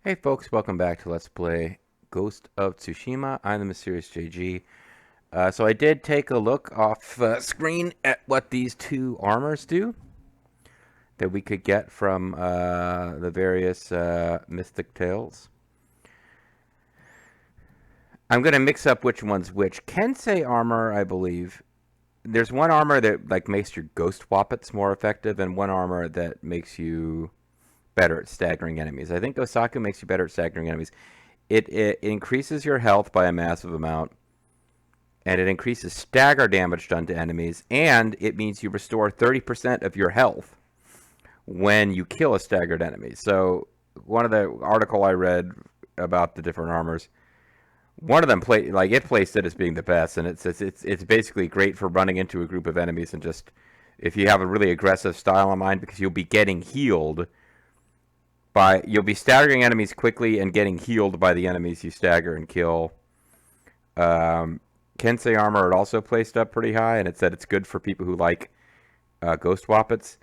Hey folks, welcome back to Let's Play Ghost of Tsushima. I'm the Mysterious JG. So I did take a look off screen at what these two armors do that we could get from the various Mystic Tales. I'm going to mix up which one's which. Kensei armor, I believe. There's one armor that makes your ghost wappets more effective, and one armor that makes you better at staggering enemies. I think Osaku makes you better at staggering enemies. It increases your health by a massive amount, and it increases stagger damage done to enemies, and it means you restore 30% of your health when you kill a staggered enemy. So one of the article I read about the different armors, one of them placed it as being the best, and it's basically great for running into a group of enemies and just if you have a really aggressive style in mind, because you'll be getting healed you'll be staggering enemies quickly and getting healed by the enemies you stagger and kill. Kensei armor it also placed up pretty high, and it said it's good for people who like ghost weapons.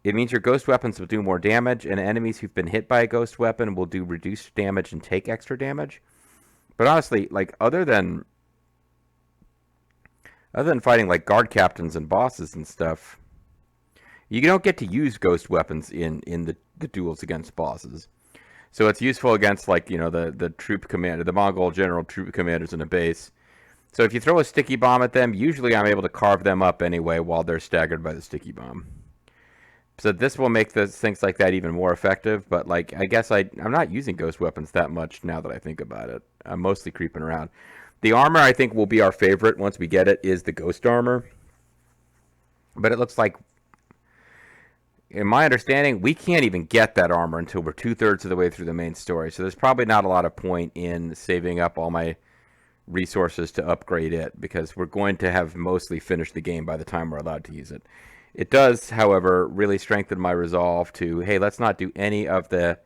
It means your ghost weapons will do more damage, and enemies who've been hit by a ghost weapon will do reduced damage and take extra damage. But honestly, like other than fighting like guard captains and bosses and stuff, you don't get to use ghost weapons in the duels against bosses. So it's useful against the troop commander, the Mongol general troop commanders in a base. So if you throw a sticky bomb at them, usually I'm able to carve them up anyway while they're staggered by the sticky bomb. So this will make things like that even more effective, but I guess I'm not using ghost weapons that much now that I think about it. I'm mostly creeping around. The armor I think will be our favorite once we get it is the ghost armor. But it looks like, in my understanding, we can't even get that armor until we're 2/3 of the way through the main story. So there's probably not a lot of point in saving up all my resources to upgrade it, because we're going to have mostly finished the game by the time we're allowed to use it. It does, however, really strengthen my resolve to, hey, let's not do any of the,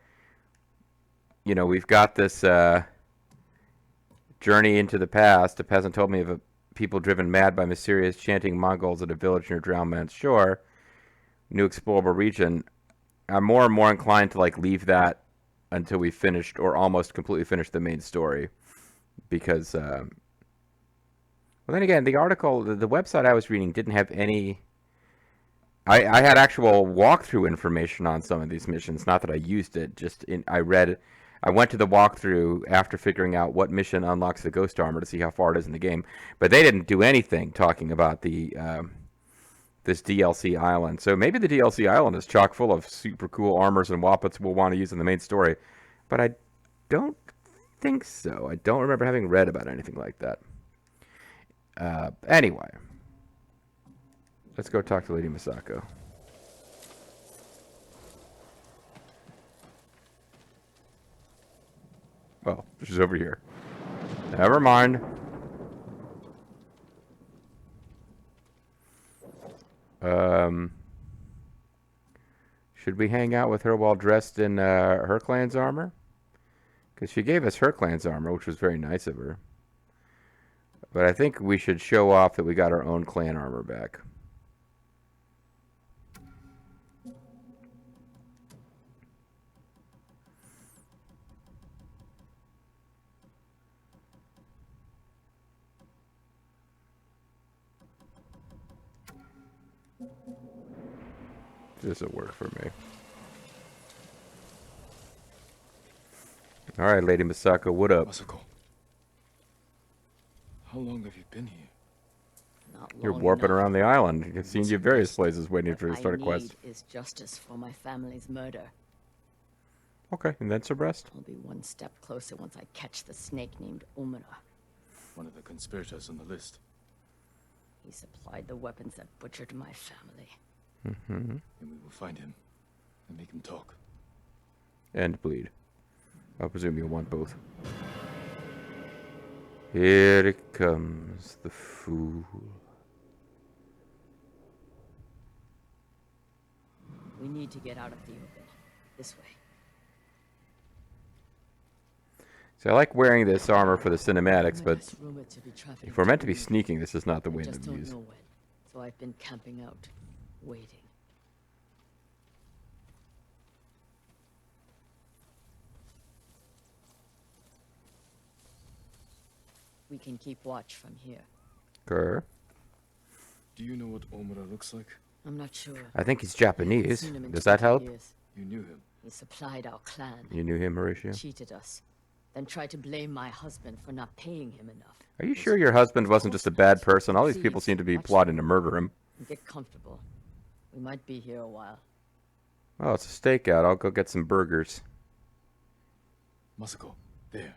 we've got this journey into the past. A peasant told me of people driven mad by mysterious chanting Mongols at a village near Drowned Man's Shore, new explorable region. I'm more and more inclined to leave that until we've finished or almost completely finished the main story, because well, then again, the article, the website I was reading didn't have any. I had actual walkthrough information on some of these missions. Not that I used it. I went to the walkthrough after figuring out what mission unlocks the ghost armor to see how far it is in the game, but they didn't do anything talking about the this DLC island. So maybe the DLC island is chock full of super cool armors and wappets we'll want to use in the main story, but I don't think so. I don't remember having read about anything like that. Anyway, let's go talk to Lady Misako. Well, she's over here. Never mind. Should we hang out with her while dressed in her clan's armor? Because she gave us her clan's armor, which was very nice of her. But I think we should show off that we got our own clan armor back. This'll work for me. Alright, Lady Misako, what up? Masako, how long have you been here? Not You're long warping enough. around the island. I've seen you various places waiting for you to start a What I quest. need is justice for my family's murder. Okay, and that's her breast? I'll be one step closer once I catch the snake named Umura. One of the conspirators on the list. He supplied the weapons that butchered my family. Mm-hmm. And we will find him and make him talk. And bleed. I presume you'll want both. Here it comes, the fool. We need to get out of the open. This way. So I like wearing this armor for the cinematics, but Umura's rumored to be traveling if we're meant to be Umura. sneaking, this is not the I way just to don't use. know when, so I've been camping out, waiting. We can keep watch from here. Okay. Do you know what Omura looks like? I'm not sure. I think he's I haven't Japanese. seen him in Does that 20 help? years. You knew him. He supplied our clan. You knew him, Horatio? Cheated us. Then tried to blame my husband for not paying him enough. Are you sure your husband wasn't just a bad person? All these people Please, seem to be watch plotting to them. murder him. Get comfortable. We might be here a while. Oh, it's a stakeout. I'll go get some burgers. Masako, there.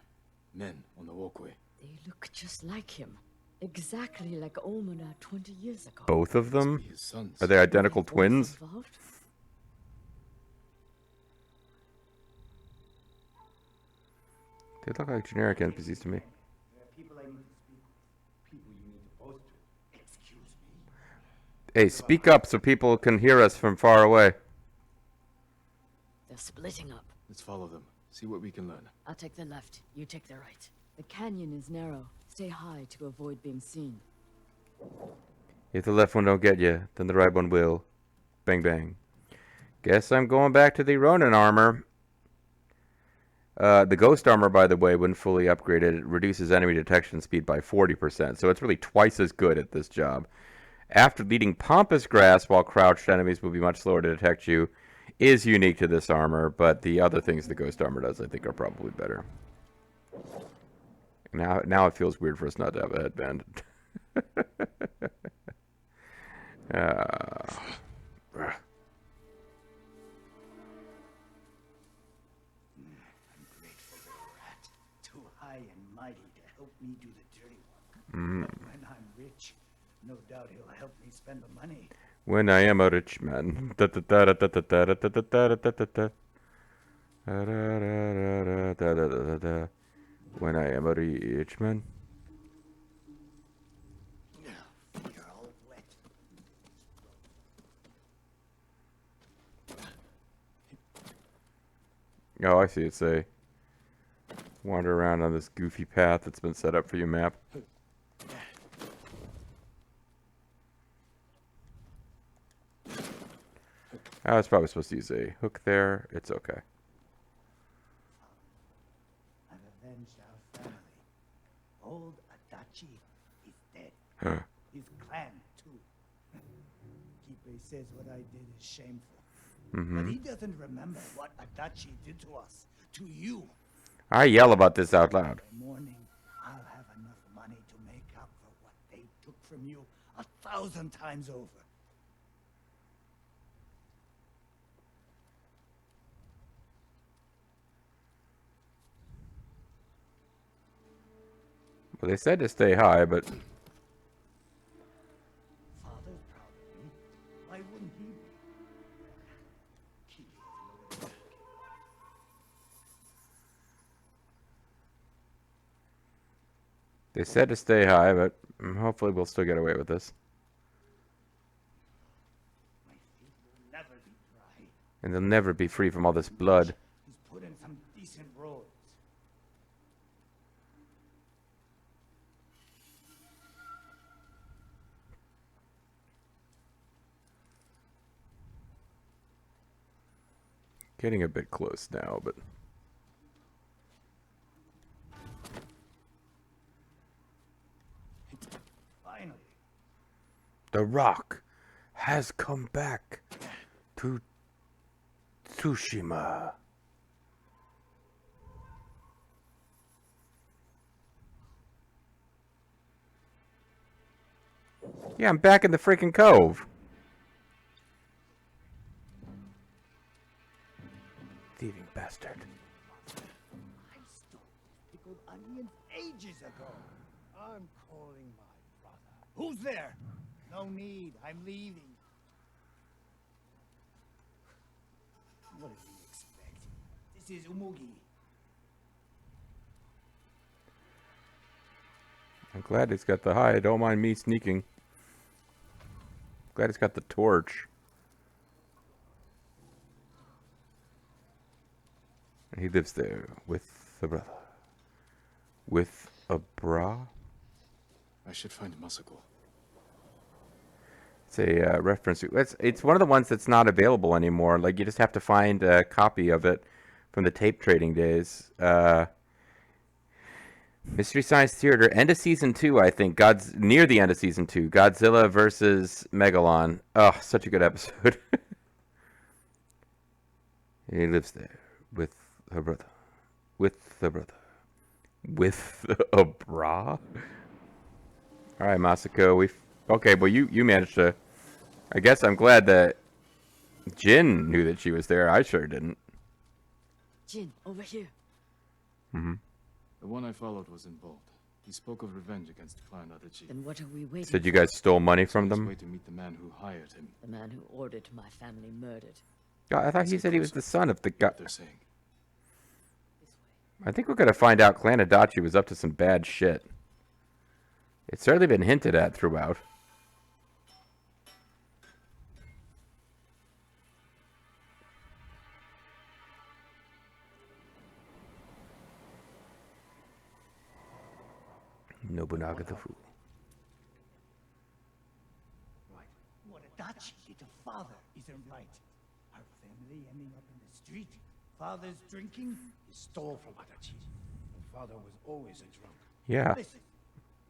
Men on the walkway. They look just like him. Exactly like Omuna 20 years ago. Both of Must them? be his sons. Are they identical Both twins? involved? They look like generic NPCs to me. There are people I need to speak with. People you need to boast to. Excuse me. Hey, speak up so people can hear us from far away. They're splitting up. Let's follow them. See what we can learn. I'll take the left. You take the right. The canyon is narrow. Stay high to avoid being seen. If the left one don't get you, then the right one will. Bang bang. Guess I'm going back to the Ronin armor. The Ghost armor, by the way, when fully upgraded, it reduces enemy detection speed by 40%, so it's really twice as good at this job. After leading Pampas Grass while crouched, enemies will be much slower to detect you. Is unique to this armor, but the other things the Ghost armor does, I think, are probably better. Now it feels weird for us not to have a headband. I'm grateful to the rat. Too high and mighty to help me do the dirty work. But when I'm rich, no doubt he'll help me spend the money. When I am a rich man. When I am a rich man. You're all wet. Oh, I see it say. Wander around on this goofy path that's been set up for you, map. I was probably supposed to use a hook there. It's okay. I've avenged our family. Old Adachi is dead. Huh. His clan, too. Kipe says what I did is shameful. Mm-hmm. But he doesn't remember what Adachi did to us, to you. I yell about this out loud. By morning, I'll have enough money to make up for what they took from you 1,000 times over. Well, they said to stay high, but Father's proud of me. Why wouldn't he be? Keep it low. they said to stay high, but hopefully we'll still get away with this. My feet will never be dry. And they'll never be free from all this blood. He's put in some decent roads. Getting a bit close now, but... Finally. The Rock has come back to Tsushima. Yeah, I'm back in the freaking cove. Thieving bastard. I stole pickled onions ages ago. I'm calling my brother. Who's there? No need. I'm leaving. What did you expect? This is Umugi. I'm glad he's got the hide. Don't mind me sneaking. Glad he's got the torch. And he lives there with a brother. With a bra? I should find Masako. It's a reference. It's one of the ones that's not available anymore. Like, you just have to find a copy of it from the tape trading days. Mystery Science Theater, end of season 2, I think. Near the end of season 2. Godzilla versus Megalon. Oh, such a good episode. He lives there with her brother. With the brother. With a bra? Alright, Masako, okay, well you managed to. I guess I'm glad that Jin knew that she was there. I sure didn't. Jin, over here. The one I followed was involved. He spoke of revenge against Clan Adachi. Then what are we waiting Said you for? guys stole money from His them? way to meet the man who hired him. The man who ordered my family murdered. I thought he said he was the son of the guy. What they're saying. This way. I think we're gonna find out Clan Adachi was up to some bad shit. It's certainly been hinted at throughout. Nobunaga the Fool. Right. What a Dachi, the father, isn't right. Our family ending up in the street. Father's drinking. He stole from Adachi. My father was always a drunk. Yeah. Listen,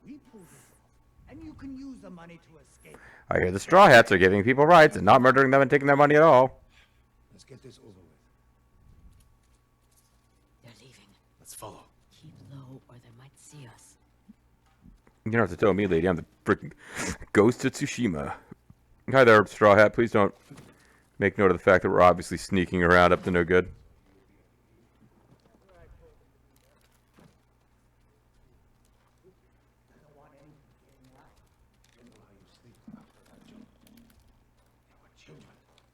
we pulled this off, and you can use the money to escape. I hear the Straw Hats are giving people rights and not murdering them and taking their money at all. Let's get this over with. They're leaving. Let's follow. Keep low or they might see us. You don't have to tell me, lady. I'm the freaking Ghost of Tsushima. Hi there, Straw Hat. Please don't make note of the fact that we're obviously sneaking around up to no good.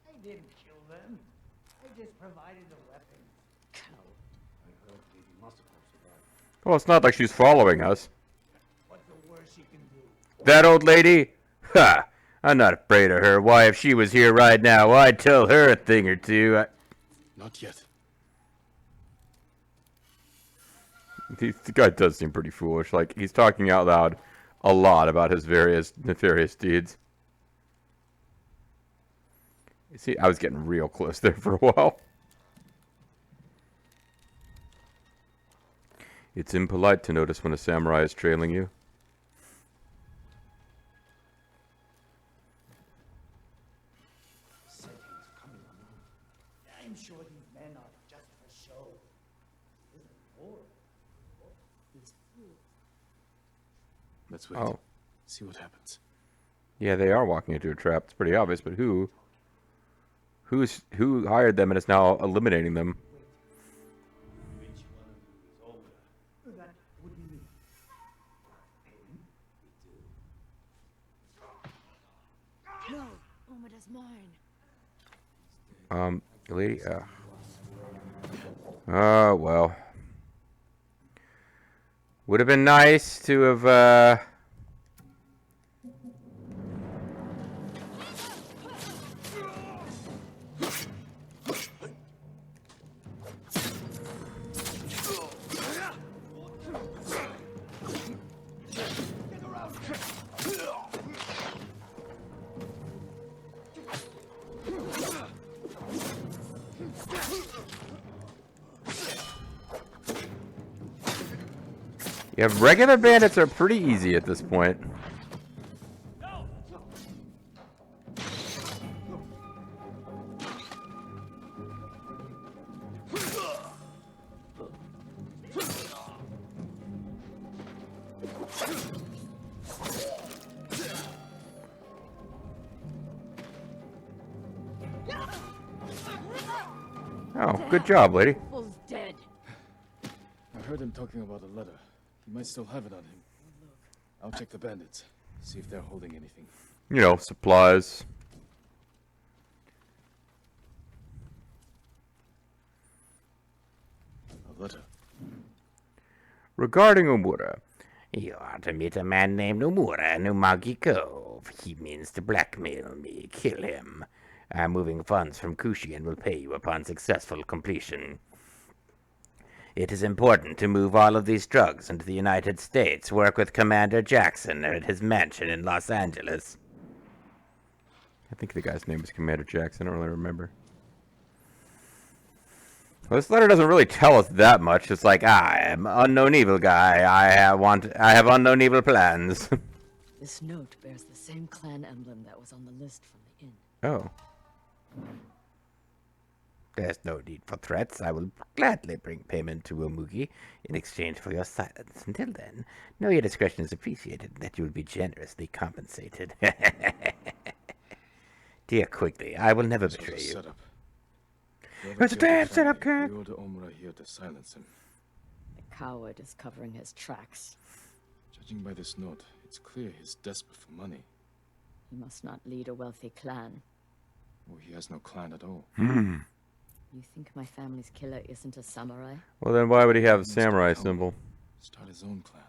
I didn't kill them. I just provided the weapon. Cow. Well, it's not like she's following us. What's the worst she can do? That old lady? Ha! I'm not afraid of her. Why, if she was here right now, I'd tell her a thing or two. Not yet. The guy does seem pretty foolish. Like, he's talking out loud a lot about his various nefarious deeds. See, I was getting real close there for a while. It's impolite to notice when a samurai is trailing you. I'm sure these men are just for show. This is war. These fools. Let's wait. Oh. See what happens. Yeah, they are walking into a trap. It's pretty obvious, but who hired them and is now eliminating them? That would be me. No! Omada's mine. Lady, oh, well. Would have been nice to have, yeah, regular bandits are pretty easy at this point. Oh, good job, lady. Fool's dead. I heard him talking about a letter. He might still have it on him. I'll check the bandits. See if they're holding anything. You know, supplies. A letter. Regarding Umura, you are to meet a man named Umura in Umagi Cove. He means to blackmail me. Kill him. I'm moving funds from Kushi and will pay you upon successful completion. It is important to move all of these drugs into the United States. Work with Commander Jackson at his mansion in Los Angeles. I think the guy's name is Commander Jackson. I don't really remember. Well, this letter doesn't really tell us that much. It's like, I am unknown evil guy. I have unknown evil plans. This note bears the same clan emblem that was on the list from the inn. Oh. There's no need for threats. I will gladly bring payment to Omugi in exchange for your silence. Until then, know your discretion is appreciated and that you will be generously compensated. Dear Quigley, I will never betray you. Setup. It's a damn setup, Kirk. We order Omura here to silence him. The coward is covering his tracks. Judging by this note, it's clear he's desperate for money. He must not lead a wealthy clan. Or he has no clan at all. You think my family's killer isn't a samurai? Well, then why would he have a samurai symbol? Start his own clan.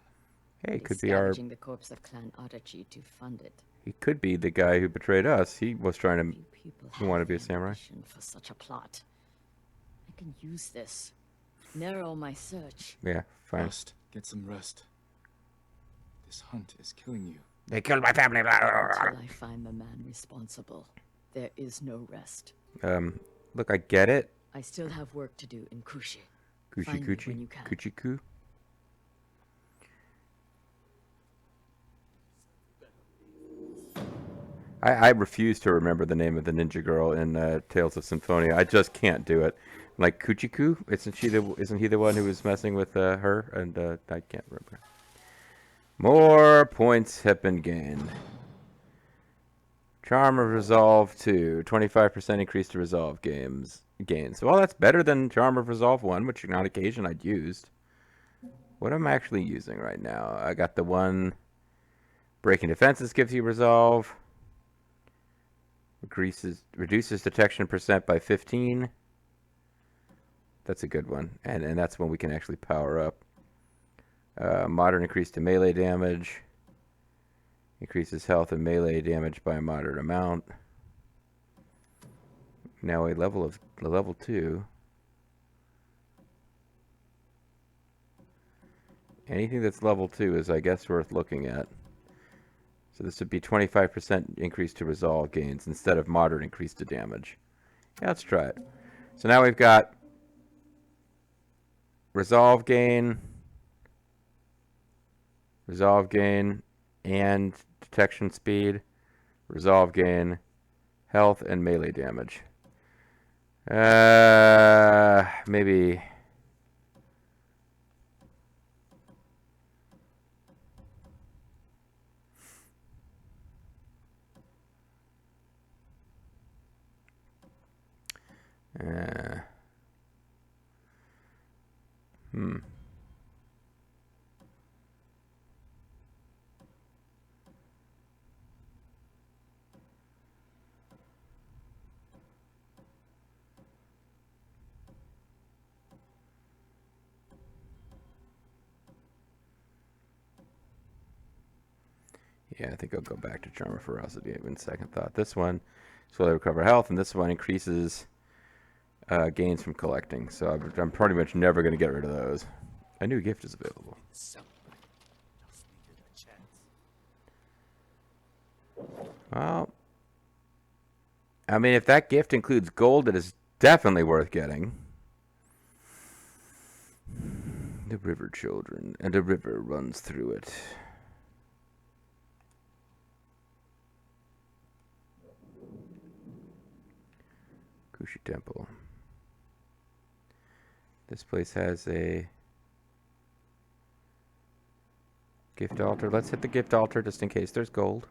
Hey, He's could be our... scavenging the corpse of Clan Adachi to fund it. He could be the guy who betrayed us. He was trying to... Few people You want to have be a samurai? ambition for such a plot. I can use this. Narrow my search. Yeah, fine. Rest. Get some rest. This hunt is killing you. They killed my family. Until I find the man responsible, there is no rest. Look, I get it. I still have work to do in Kushi. Coochie Find me when coochie. you can. Coochie coo. I refuse to remember the name of the ninja girl in Tales of Symphonia. I just can't do it. Like Kuchiku, isn't he the one who was messing with her? And I can't remember. More points have been gained. Charm of Resolve 2, 25% increase to Resolve gains. Well, that's better than Charm of Resolve 1, which on occasion I'd used. What am I actually using right now? I got the one Breaking Defenses gives you Resolve. Reduces detection percent by 15. That's a good one. And that's when we can actually power up. Moderate increase to melee damage. Increases health and melee damage by a moderate amount. Now a level 2. Anything that's level 2 is, I guess, worth looking at. So this would be 25% increase to resolve gains instead of moderate increase to damage. Yeah, let's try it. So now we've got resolve gain, and detection speed, resolve gain, health, and melee damage. Maybe... Yeah, I think I'll go back to Charm of Ferocity in second thought. This one slowly recover health, and this one increases gains from collecting. So I'm pretty much never going to get rid of those. A new gift is available. Well, I mean, if that gift includes gold, it is definitely worth getting. The river children, and a river runs through it. Kushi Temple. This place has a gift altar. Let's hit the gift altar just in case there's gold.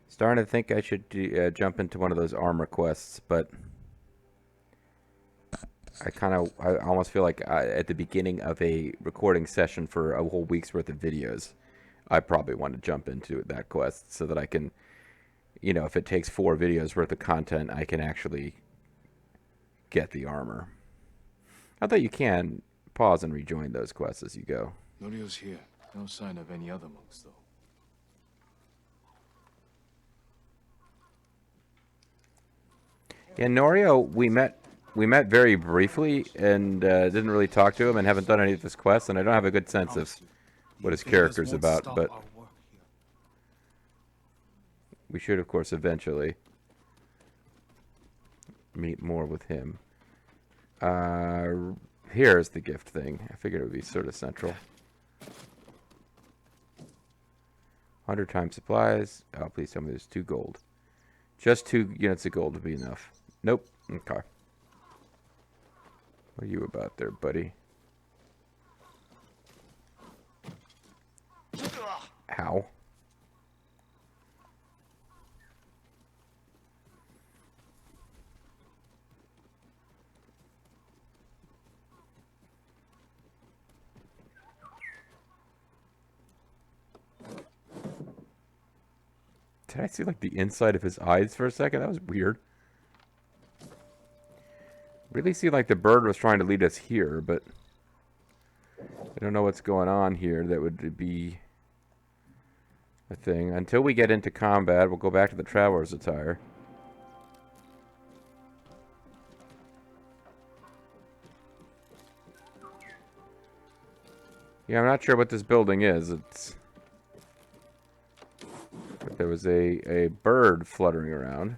Starting to think I should jump into one of those armor quests, but I almost feel like at the beginning of a recording session for a whole week's worth of videos, I probably want to jump into that quest so that I can, you know, if it takes 4 videos worth of content, I can actually get the armor. Although you can pause and rejoin those quests as you go. Norio's here. No sign of any other monks, though. Yeah, Norio, we met very briefly and didn't really talk to him and haven't done any of his quests, and I don't have a good sense of what his character's about, but we should, of course, eventually. meet more with him. Here's the gift thing. I figured it would be sort of central. 100 times supplies. Oh, please tell me there's 2 gold. Just 2 units of gold would be enough. Nope. Okay. What are you about there, buddy? How? Did I see like the inside of his eyes for a second? That was weird. Really seemed like the bird was trying to lead us here, but I don't know what's going on here that would be a thing. Until we get into combat, we'll go back to the traveler's attire. Yeah, I'm not sure what this building is. It's... But there was a bird fluttering around.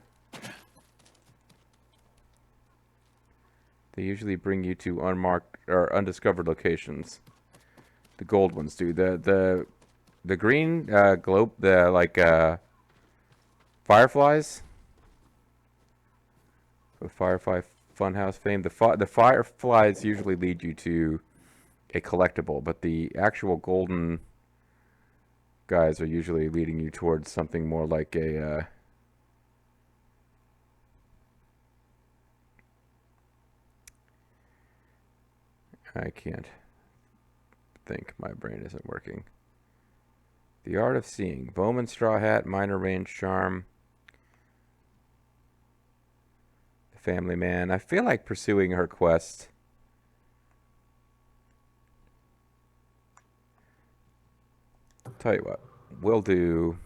They usually bring you to unmarked or undiscovered locations. The gold ones do. The green globe, the like fireflies. With Firefly Funhouse fame, the fireflies usually lead you to a collectible, but the actual golden guys are usually leading you towards something more like a I can't think. My brain isn't working. The Art of Seeing. Bowman Straw Hat, Minor Range Charm. The Family Man. I feel like pursuing her quest. Tell you what, we'll do...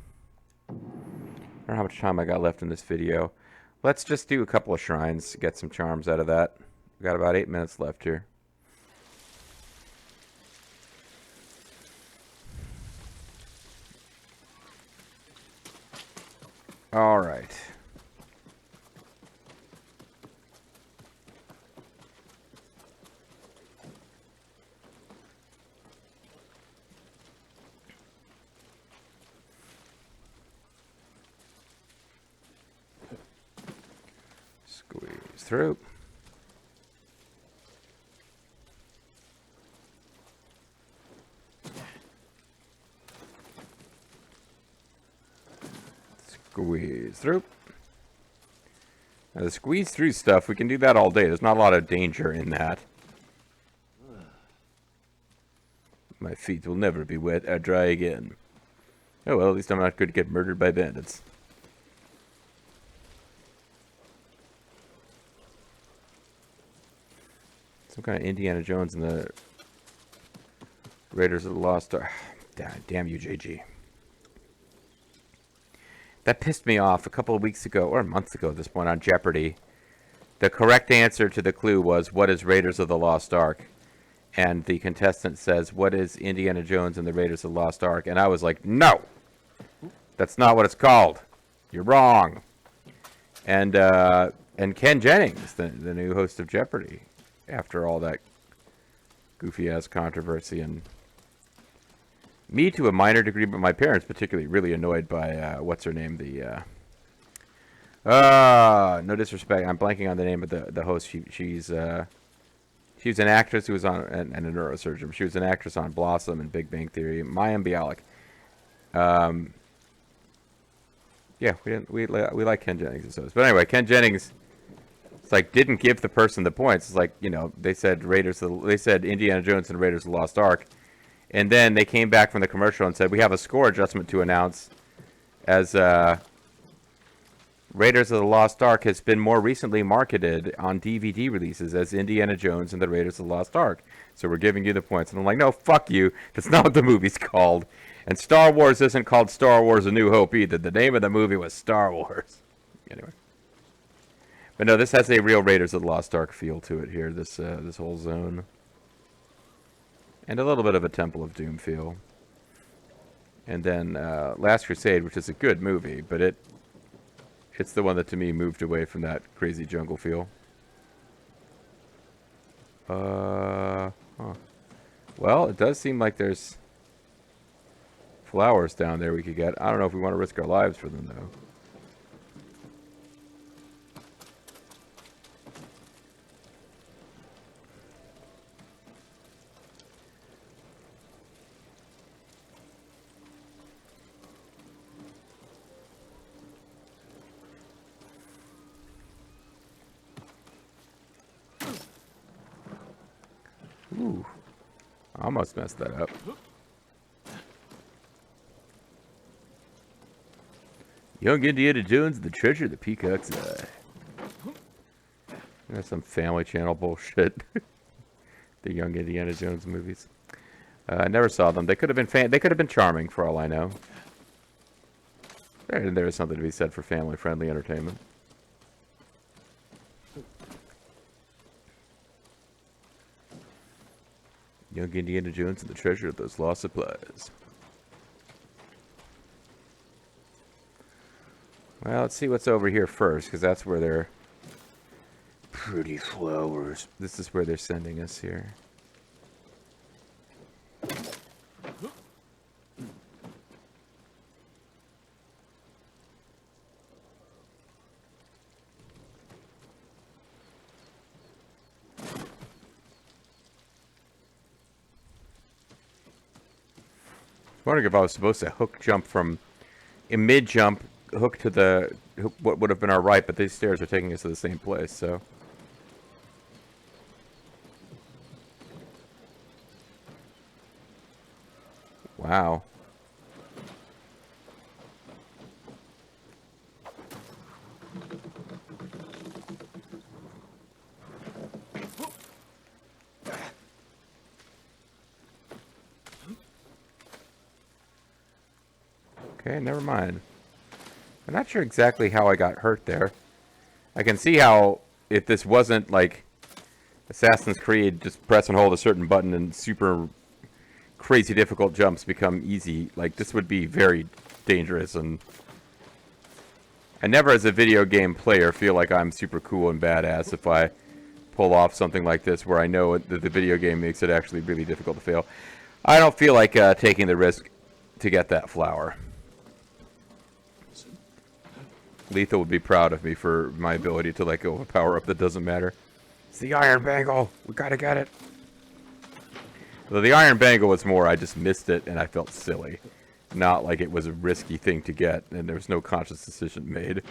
I don't know how much time I got left in this video. Let's just do a couple of shrines, get some charms out of that. We've got about 8 minutes left here. All right. Squeeze through. Squeeze through. Now the squeeze through stuff, we can do that all day. There's not a lot of danger in that. My feet will never be wet or dry again. Oh well, at least I'm not going to get murdered by bandits. Some kind of Indiana Jones and the Raiders of the Lost Ark. Damn you, JG. That pissed me off a couple of weeks ago, or months ago at this point, on Jeopardy. The correct answer to the clue was, what is Raiders of the Lost Ark? And the contestant says, what is Indiana Jones and the Raiders of the Lost Ark? And I was like, no! That's not what it's called. You're wrong. And Ken Jennings, the new host of Jeopardy, after all that goofy-ass controversy, and me to a minor degree, but my parents particularly really annoyed by, what's her name, the, no disrespect, I'm blanking on the name of the host. She's an actress who was on, and a neurosurgeon. She was an actress on Blossom and Big Bang Theory. Mayim Bialik. Yeah, we like Ken Jennings as host. But anyway, Ken Jennings, it's like, didn't give the person the points. It's like, you know, they said Indiana Jones and Raiders of the Lost Ark. And then they came back from the commercial and said, we have a score adjustment to announce, as Raiders of the Lost Ark has been more recently marketed on DVD releases as Indiana Jones and the Raiders of the Lost Ark. So we're giving you the points. And I'm like, no, fuck you. That's not what the movie's called. And Star Wars isn't called Star Wars A New Hope either. The name of the movie was Star Wars. Anyway. But no, this has a real Raiders of the Lost Ark feel to it here, this whole zone. And a little bit of a Temple of Doom feel. And then Last Crusade, which is a good movie, but It's the one that to me moved away from that crazy jungle feel. Huh. Well, it does seem like there's flowers down there we could get. I don't know if we want to risk our lives for them, though. Ooh. I almost messed that up. Young Indiana Jones and the Treasure of the Peacock's Eye. That's some Family Channel bullshit. The Young Indiana Jones movies. I never saw them. They could have been they could have been charming for all I know. There is something to be said for family-friendly entertainment. Young Indiana Jones and the Treasure of those Lost Supplies. Well, let's see what's over here first, because that's where they're... Pretty flowers. This is where they're sending us here. I was wondering if I was supposed to hook jump from a mid jump, hook to the what would have been our right, but these stairs are taking us to the same place, so. Wow. Okay, never mind. I'm not sure exactly how I got hurt there. I can see how, if this wasn't like Assassin's Creed, just press and hold a certain button and super crazy difficult jumps become easy, like this would be very dangerous, and I never as a video game player feel like I'm super cool and badass if I pull off something like this where I know that the video game makes it actually really difficult to fail. I don't feel like taking the risk to get that flower. Lethal would be proud of me for my ability to let go of a power-up that doesn't matter. It's the Iron Bangle! We gotta get it! Though the Iron Bangle was more, I just missed it and I felt silly. Not like it was a risky thing to get and there was no conscious decision made.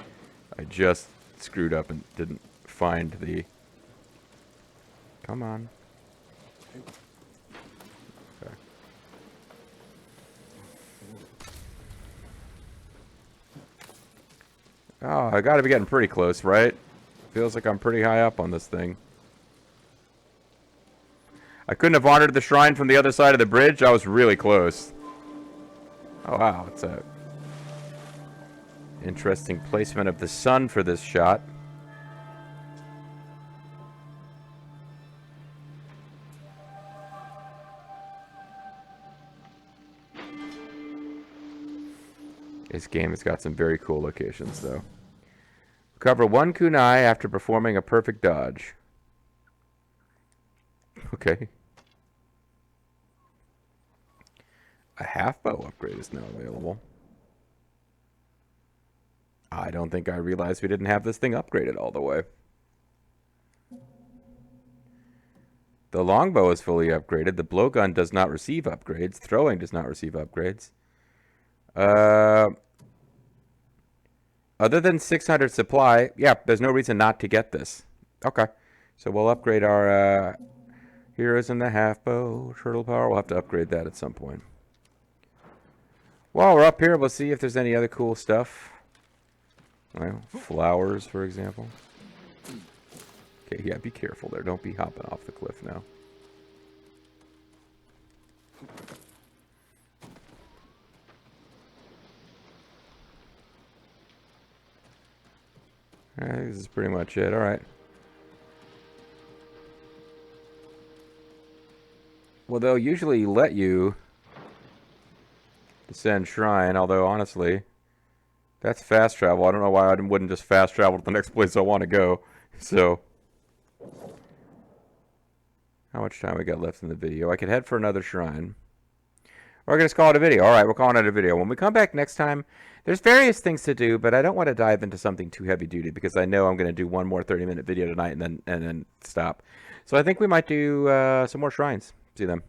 I just screwed up and didn't find the... Come on. Okay. Oh, I gotta be getting pretty close, right? Feels like I'm pretty high up on this thing. I couldn't have honored the shrine from the other side of the bridge. I was really close. Oh, wow. It's a interesting placement of the sun for this shot. This game has got some very cool locations, though. Recover 1 kunai after performing a perfect dodge. Okay. A half bow upgrade is now available. I don't think I realized we didn't have this thing upgraded all the way. The longbow is fully upgraded. The blowgun does not receive upgrades. Throwing does not receive upgrades. Other than 600 supply, yeah, there's no reason not to get this. Okay. So we'll upgrade our heroes in the half bow. Turtle power, we'll have to upgrade that at some point. While we're up here, we'll see if there's any other cool stuff. Well, flowers, for example. Okay, yeah, be careful there. Don't be hopping off the cliff now. Alright, this is pretty much it. Alright. Well, they'll usually let you descend shrine, although honestly, That's fast travel. I don't know why I wouldn't just fast travel to the next place I want to go. So, how much time we got left in the video? I could head for another shrine. Or we're going to call it a video. All right, we're calling it a video. When we come back next time, there's various things to do, but I don't want to dive into something too heavy-duty because I know I'm going to do one more 30-minute video tonight and then stop. So I think we might do some more shrines. See them.